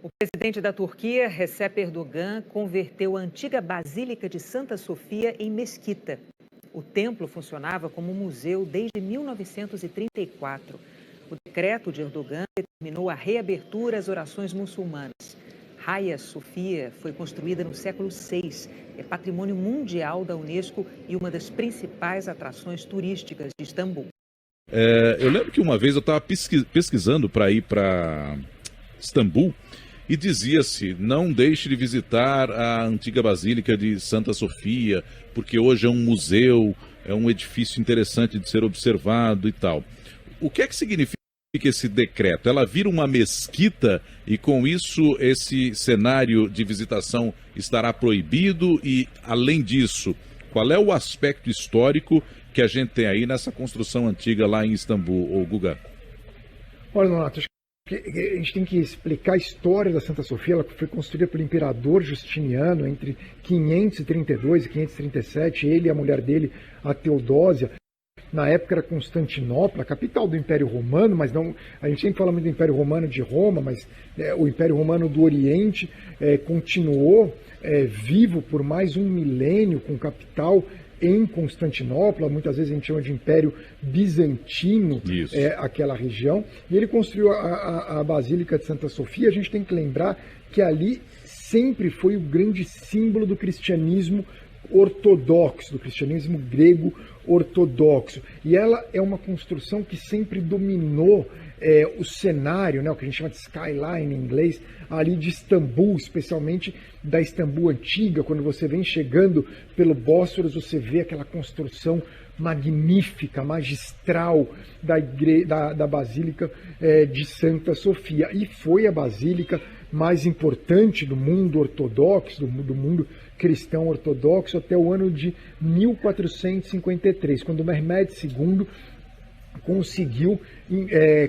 O presidente da Turquia, Recep Erdogan, converteu a antiga Basílica de Santa Sofia em mesquita. O templo funcionava como museu desde 1934. O decreto de Erdogan determinou a reabertura às orações muçulmanas. Hagia Sofia foi construída no século VI, é patrimônio mundial da Unesco e uma das principais atrações turísticas de Istambul. Eu lembro que uma vez eu estava pesquisando para ir para Istambul e dizia-se: não deixe de visitar a antiga Basílica de Santa Sofia, porque hoje é um museu, é um edifício interessante de ser observado e tal. O que é que significa esse decreto? Ela vira uma mesquita e com isso esse cenário de visitação estará proibido e, além disso, qual é o aspecto histórico que a gente tem aí nessa construção antiga lá em Istambul, Guga? Olha, Donato, acho que a gente tem que explicar a história da Santa Sofia. Ela foi construída pelo imperador Justiniano entre 532 e 537, ele e a mulher dele, a Teodósia. Na época era Constantinopla, a capital do Império Romano, mas não, a gente sempre fala muito do Império Romano de Roma, mas o Império Romano do Oriente continuou vivo por mais um milênio, com capital em Constantinopla. Muitas vezes a gente chama de Império Bizantino, aquela região. E ele construiu a Basílica de Santa Sofia. A gente tem que lembrar que ali sempre foi o grande símbolo do cristianismo ortodoxo, do cristianismo grego ortodoxo. E ela é uma construção que sempre dominou o cenário, né, o que a gente chama de skyline em inglês, ali de Istambul, especialmente da Istambul antiga. Quando você vem chegando pelo Bósforos, você vê aquela construção magnífica, magistral da Basílica de Santa Sofia. E foi a basílica mais importante do mundo ortodoxo, do mundo cristão ortodoxo, até o ano de 1453, quando Mehmed II conseguiu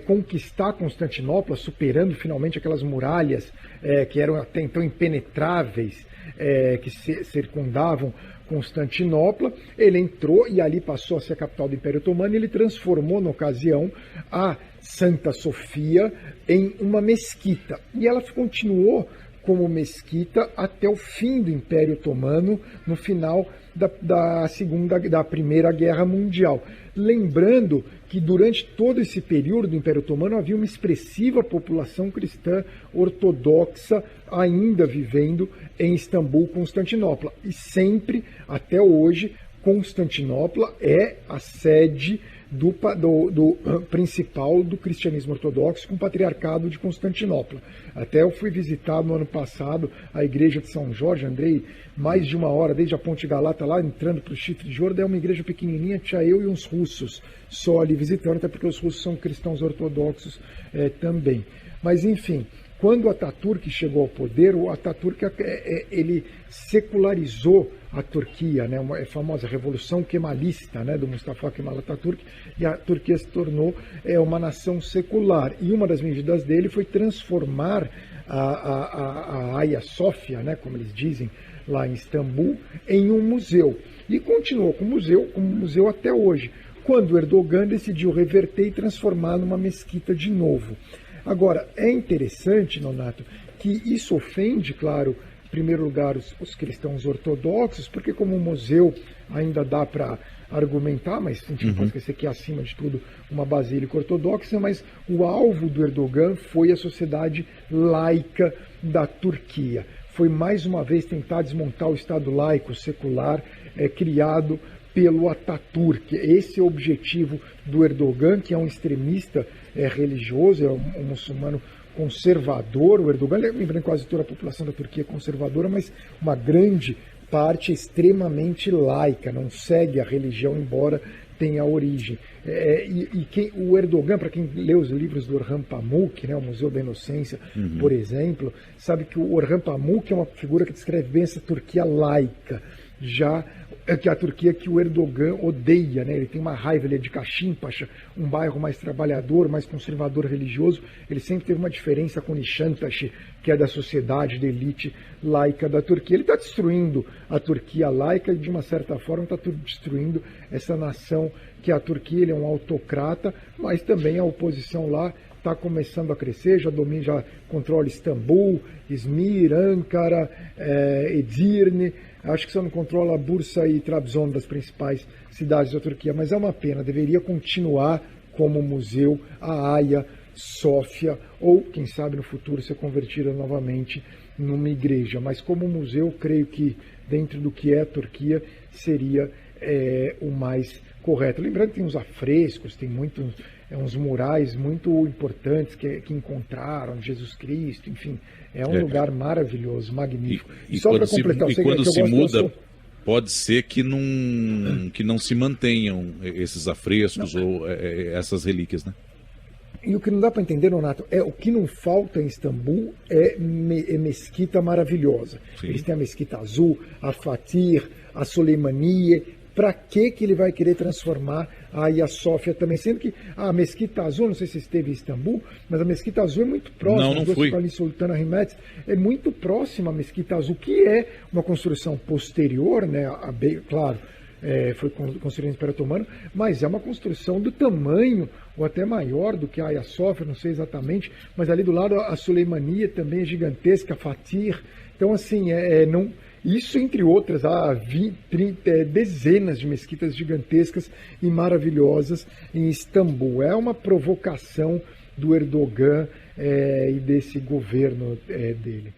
conquistar Constantinopla, superando finalmente aquelas muralhas que eram até então impenetráveis, que circundavam Constantinopla. Ele entrou e ali passou a ser a capital do Império Otomano, e ele transformou, na ocasião, a Santa Sofia em uma mesquita. E ela continuou como mesquita até o fim do Império Otomano, no final da Primeira Guerra Mundial. Lembrando que durante todo esse período do Império Otomano havia uma expressiva população cristã ortodoxa ainda vivendo em Istambul, Constantinopla. E sempre, até hoje, Constantinopla é a sede do principal do cristianismo ortodoxo, com o Patriarcado de Constantinopla. Até eu fui visitar no ano passado a igreja de São Jorge, andei mais de uma hora desde a Ponte Galata lá, entrando para o Chifre de Ouro. É uma igreja pequenininha, tinha eu e uns russos só ali visitando, até porque os russos são cristãos ortodoxos também. Mas enfim, quando o Atatürk chegou ao poder, o Atatürk ele secularizou a Turquia, né, a famosa Revolução Kemalista, né, do Mustafa Kemal Atatürk, e a Turquia se tornou uma nação secular. E uma das medidas dele foi transformar a Hagia Sofia, né, como eles dizem lá em Istambul, em um museu. E continuou como museu até hoje, quando Erdogan decidiu reverter e transformar numa mesquita de novo. Agora, é interessante, Nonato, que isso ofende, claro, em primeiro lugar, os cristãos ortodoxos, porque como museu ainda dá para argumentar, mas a gente não pode esquecer que é, acima de tudo, uma basílica ortodoxa, mas o alvo do Erdogan foi a sociedade laica da Turquia. Foi, mais uma vez, tentar desmontar o Estado laico, secular, criado pelo Atatürk. Esse é o objetivo do Erdogan, que é um extremista religioso, é um muçulmano conservador. O Erdogan, lembrando, quase toda a população da Turquia é conservadora, mas uma grande parte é extremamente laica, não segue a religião, embora tenha origem. O Erdogan, para quem lê os livros do Orhan Pamuk, né, o Museu da Inocência, por exemplo, sabe que o Orhan Pamuk é uma figura que descreve bem essa Turquia laica, já que a Turquia que o Erdogan odeia, né? Ele tem uma raiva, ele é de Kashimpaşa, um bairro mais trabalhador, mais conservador religioso. Ele sempre teve uma diferença com Nişantaşı, que é da sociedade, da elite laica da Turquia. Ele está destruindo a Turquia laica e, de uma certa forma, está destruindo essa nação que é a Turquia. Ele é um autocrata, mas também a oposição lá está começando a crescer, já controla Istambul, Izmir, Ankara, Edirne. Acho que só não controla Bursa e Trabzon, das principais cidades da Turquia, mas é uma pena, deveria continuar como museu a Hagia Sofia, ou quem sabe no futuro ser convertida novamente numa igreja. Mas como museu, creio que dentro do que é a Turquia seria o mais correto. Lembrando que tem uns afrescos, tem uns murais muito importantes que encontraram Jesus Cristo, enfim, é um lugar maravilhoso, magnífico. E só para completar, quando se muda, pode ser que não se mantenham esses afrescos ou essas relíquias, né? E o que não dá para entender, Nonato, o que não falta em Istambul é mesquita maravilhosa. Sim. Eles têm a Mesquita Azul, a Fatih, a Soleimaniye. Para que ele vai querer transformar a Hagia Sofia também? Sendo que a Mesquita Azul, não sei se você esteve em Istambul, mas a Mesquita Azul é muito próxima. Não fui. Ali, Sultana Himmet, é muito próxima a Mesquita Azul, que é uma construção posterior, né? Claro, foi construída no Império Otomano, mas é uma construção do tamanho, ou até maior do que a Hagia Sofia, não sei exatamente, mas ali do lado a Soleimaniye também é gigantesca, a Fatih. Então, assim, isso, entre outras, há dezenas de mesquitas gigantescas e maravilhosas em Istambul. É uma provocação do Erdogan e desse governo dele.